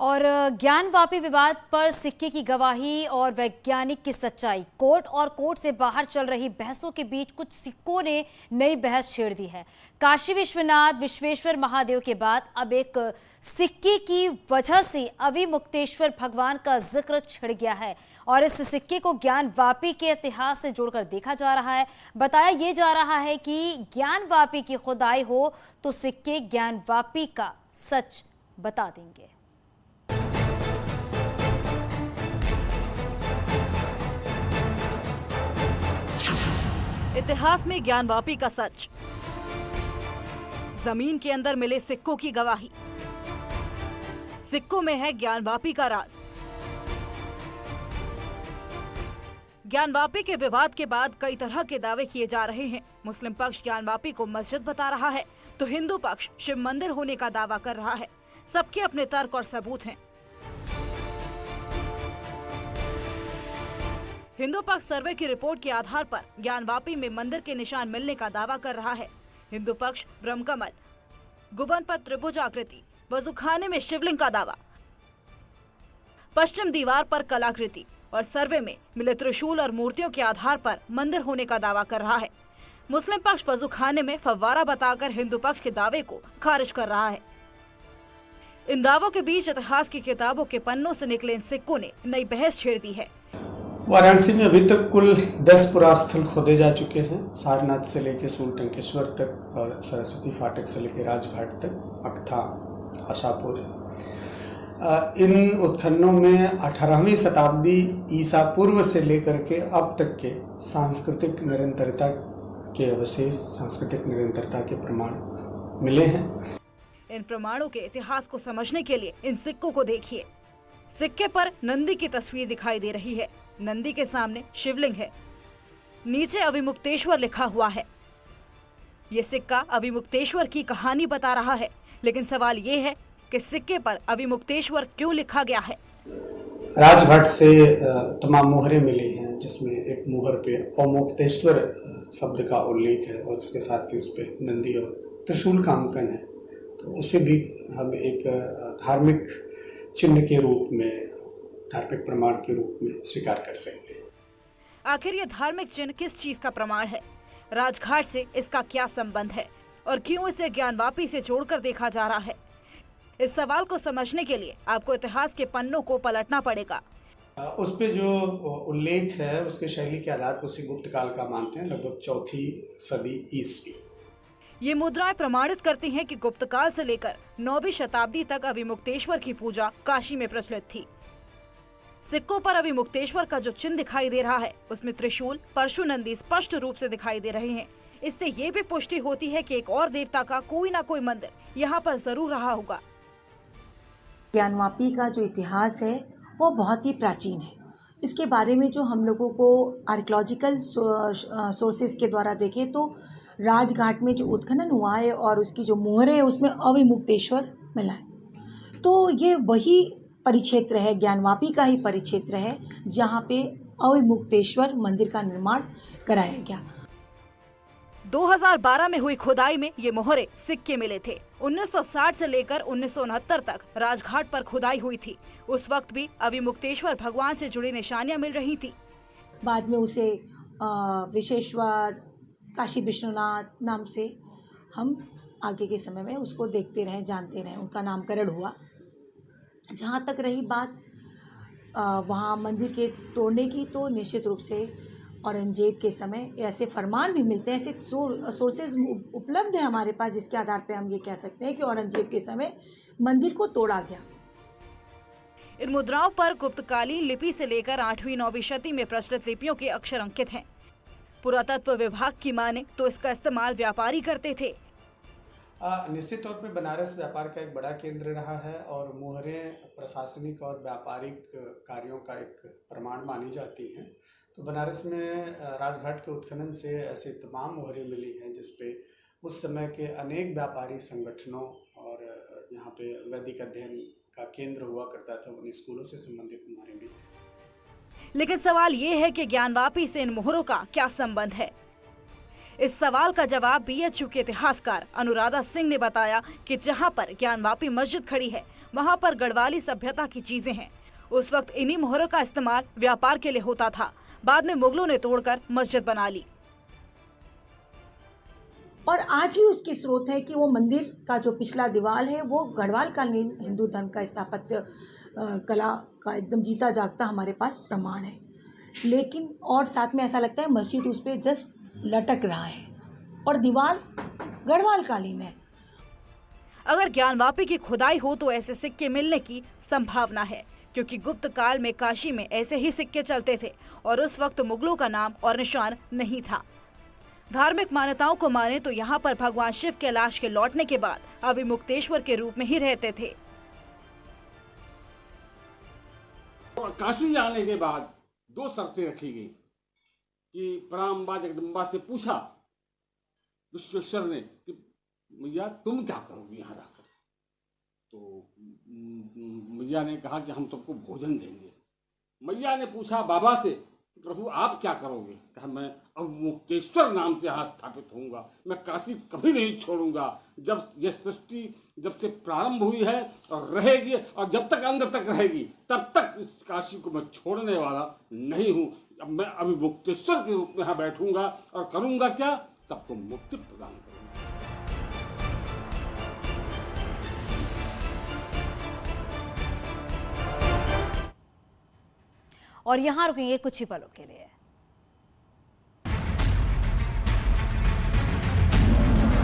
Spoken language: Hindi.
और ज्ञानवापी विवाद पर सिक्के की गवाही और वैज्ञानिक की सच्चाई, कोर्ट और कोर्ट से बाहर चल रही बहसों के बीच कुछ सिक्कों ने नई बहस छेड़ दी है। काशी विश्वनाथ विश्वेश्वर महादेव के बाद अब एक सिक्के की वजह से अविमुक्तेश्वर भगवान का जिक्र छिड़ गया है और इस सिक्के को ज्ञानवापी के इतिहास से जोड़कर देखा जा रहा है। बताया यह जा रहा है कि ज्ञानवापी की खुदाई हो तो सिक्के ज्ञानवापी का सच बता देंगे। इतिहास में ज्ञानवापी का सच, जमीन के अंदर मिले सिक्कों की गवाही, सिक्कों में है ज्ञानवापी का राज। ज्ञानवापी के विवाद के बाद कई तरह के दावे किए जा रहे हैं। मुस्लिम पक्ष ज्ञानवापी को मस्जिद बता रहा है तो हिंदू पक्ष शिव मंदिर होने का दावा कर रहा है। सबके अपने तर्क और सबूत हैं। हिंदू पक्ष सर्वे की रिपोर्ट के आधार पर ज्ञानवापी में मंदिर के निशान मिलने का दावा कर रहा है। हिंदू पक्ष ब्रह्मकमल, गुंबद पर त्रिभुज आकृति, वजूखाने में शिवलिंग का दावा, पश्चिम दीवार पर कलाकृति और सर्वे में मिले त्रिशूल और मूर्तियों के आधार पर मंदिर होने का दावा कर रहा है। मुस्लिम पक्ष वजूखाने में फव्वारा बताकर हिंदू पक्ष के दावे को खारिज कर रहा है। इन दावों के बीच इतिहास की किताबों के पन्नों से निकले इन सिक्कों ने नई बहस छेड़ दी है। वाराणसी में अभी तक कुल 10 पुरास्थल खोदे जा चुके हैं। सारनाथ से लेकर सूलटंकेश्वर तक और सरस्वती फाटक से लेकर राजघाट तक, अक्था, आशापुर। इन उत्खननों में 18वीं शताब्दी ईसा पूर्व से लेकर के अब तक के सांस्कृतिक निरंतरता के अवशेष, सांस्कृतिक निरंतरता के प्रमाण मिले हैं। इन प्रमाणों के इतिहास को समझने के लिए इन सिक्कों को देखिए। सिक्के पर नंदी की तस्वीर दिखाई दे रही है। नंदी के सामने शिवलिंग है, नीचे अविमुक्तेश्वर लिखा हुआ है। ये सिक्का अविमुक्तेश्वर की कहानी बता रहा है, लेकिन सवाल ये है कि सिक्के पर अविमुक्तेश्वर क्यों लिखा गया है। राजघाट से तमाम मोहरें मिली हैं, जिसमें एक मोहर पे अवमुक्तेश्वर शब्द का उल्लेख है और उसके साथ ही उस पे नंदी और त्रिशूल का अंकन है। तो उसे भी हम एक धार्मिक चिन्ह के रूप में, धार्मिक प्रमाण के रूप में स्वीकार कर सकते हैं। आखिर ये धार्मिक चिन्ह किस चीज का प्रमाण है? राजघाट से इसका क्या संबंध है और क्यों इसे ज्ञानवापी से जोड़कर देखा जा रहा है? इस सवाल को समझने के लिए आपको इतिहास के पन्नों को पलटना पड़ेगा। उस पे जो उल्लेख है उसके शैली के आधार पर उसे गुप्त काल का मानते हैं, लगभग 4वीं सदी ईस्वी। ये मुद्राएं प्रमाणित करती हैं कि गुप्त काल से लेकर 9वीं शताब्दी तक अविमुक्तेश्वर की पूजा काशी में प्रचलित थी। सिक्कों पर अविमुक्तेश्वर का जो चिन्ह दिखाई दे रहा है उसमें त्रिशूल, परशु, नंदी स्पष्ट रूप से दिखाई दे रहे हैं। इससे ये भी पुष्टि होती है कि एक और देवता का कोई ना कोई मंदिर यहाँ पर जरूर रहा होगा। ज्ञानवापी का जो इतिहास है वो बहुत ही प्राचीन है। इसके बारे में जो हम लोगों को आर्कियोलॉजिकल सोर्सेज के द्वारा देखें तो राजघाट में जो उत्खनन हुआ है और उसकी जो मोहरें है उसमें अविमुक्तेश्वर मिला है। तो ये वही परिक्षेत्र है, ज्ञानवापी का ही परिक्षेत्र है, जहाँ पे अविमुक्तेश्वर मंदिर का निर्माण कराया गया। 2012 में हुई खुदाई में ये मोहरे सिक्के मिले थे। 1960 से लेकर 1969 तक राजघाट पर खुदाई हुई थी। उस वक्त भी अविमुक्तेश्वर भगवान से जुड़ी निशानियां मिल रही थी। बाद में उसे विश्वेश्वर, काशी विश्वनाथ नाम से हम आगे के समय में उसको देखते रहे, जानते रहे, उनका नामकरण हुआ। जहाँ तक रही बात वहाँ मंदिर के तोड़ने की, तो निश्चित रूप से औरंगजेब के समय ऐसे फरमान भी मिलते हैं, ऐसे सोर्सेज उपलब्ध है हमारे पास, जिसके आधार पे हम ये कह सकते हैं कि औरंगजेब के समय मंदिर को तोड़ा गया। इन मुद्राओं पर गुप्तकालीन लिपि से लेकर 8वीं-9वीं शती में प्रचलित लिपियों के अक्षर अंकित हैं। पुरातत्व विभाग की माने तो इसका इस्तेमाल व्यापारी करते थे। निश्चित तौर पे बनारस व्यापार का एक बड़ा केंद्र रहा है और मोहरें प्रशासनिक और व्यापारिक कार्यों का एक प्रमाण मानी जाती हैं। तो बनारस में राजघाट के उत्खनन से ऐसे तमाम मोहरें मिली हैं जिसपे उस समय के अनेक व्यापारी संगठनों और यहाँ पे वैदिक अध्ययन का केंद्र हुआ करता था, उन स्कूलों से संबंधित मोहरें भी। लेकिन सवाल ये है कि ज्ञानवापी से इन मोहरों का क्या संबंध है? इस सवाल का जवाब बीएचयू के इतिहासकार अनुराधा सिंह ने बताया कि जहां पर ज्ञानवापी मस्जिद खड़ी है वहां पर गढ़वाली सभ्यता की चीजें हैं। उस वक्त इन्हीं मोहरों का इस्तेमाल व्यापार के लिए होता था। बाद में मुगलों ने तोड़कर मस्जिद बना ली। और आज भी उसके स्रोत है कि वो मंदिर का जो पिछला दीवार है वो गढ़वाल कालीन हिंदू धर्म का स्थापत्य कला का एकदम जीता जागता हमारे पास प्रमाण है। लेकिन और साथ में ऐसा लगता है मस्जिद उस पर जस्ट लटक रहा है और दीवार गढ़वाल कालीन है। अगर ज्ञानवापी की खुदाई हो तो ऐसे सिक्के मिलने की संभावना है, क्योंकि गुप्त काल में काशी में ऐसे ही सिक्के चलते थे और उस वक्त मुगलों का नाम और निशान नहीं था। धार्मिक मान्यताओं को माने तो यहाँ पर भगवान शिव कैलाश के लौटने के बाद अभिमुक्तेश्वर के रूप में ही रहते थे। काशी जाने के बाद 2 शर्तें रखी गई कि पराम्बा जगदम्बा से पूछा विश्वेश्वर ने कि मैया तुम क्या करोगी यहाँ रहकर। तो मैया ने कहा कि हम सबको भोजन देंगे। मैया ने पूछा बाबा से कि प्रभु आप क्या करोगे। कहा मैं अवमुक्तेश्वर नाम से यहाँ स्थापित होऊंगा, मैं काशी कभी नहीं छोड़ूंगा। जब यह सृष्टि जब से प्रारंभ हुई है और रहेगी और जब तक अंत तक रहेगी तब तक इस काशी को मैं छोड़ने वाला नहीं हूँ। अब मैं अभिमुक्तेश्वर के रूप में यहाँ बैठूंगा और करूंगा क्या, सबको मुक्ति प्रदान करूंगा। और यहाँ रुकेंगे कुछ ही पलों के लिए।